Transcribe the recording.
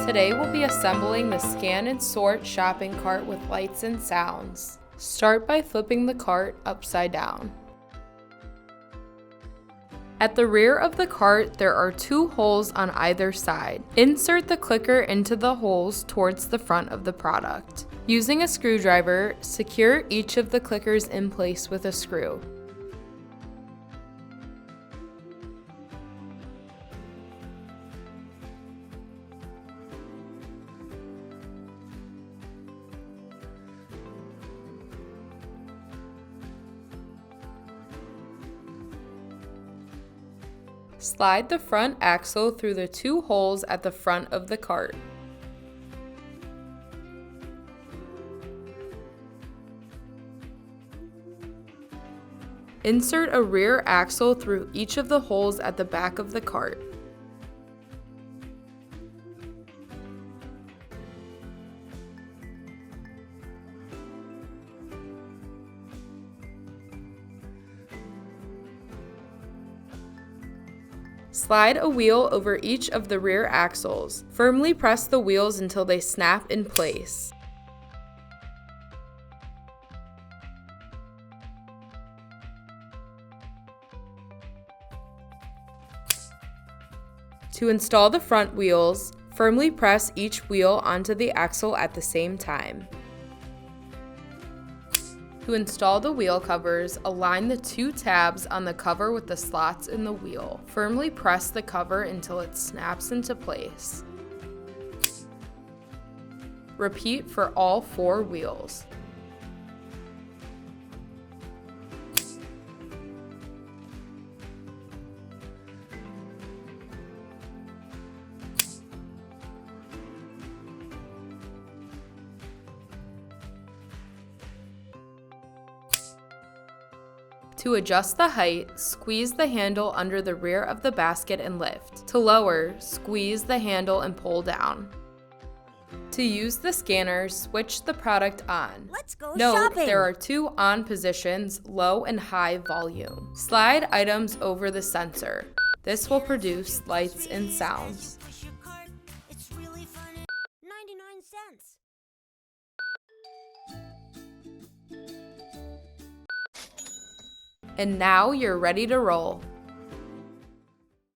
Today we'll be assembling the Scan and Sort shopping cart with lights and sounds. Start by flipping the cart upside down. At the rear of the cart, there are 2 holes on either side. Insert the clicker into the holes towards the front of the product. Using a screwdriver, secure each of the clickers in place with a screw. Slide the front axle through the 2 holes at the front of the cart. Insert a rear axle through each of the holes at the back of the cart. Slide a wheel over each of the rear axles. Firmly press the wheels until they snap in place. To install the front wheels, firmly press each wheel onto the axle at the same time. To install the wheel covers, align the 2 tabs on the cover with the slots in the wheel. Firmly press the cover until it snaps into place. Repeat for all 4 wheels. To adjust the height, squeeze the handle under the rear of the basket and lift. To lower, squeeze the handle and pull down. To use the scanner, switch the product on. Let's go Note, shopping. there are 2 on positions, low and high volume. Slide items over the sensor. This will produce lights and sounds. It's really fun. 99 cents. And now you're ready to roll.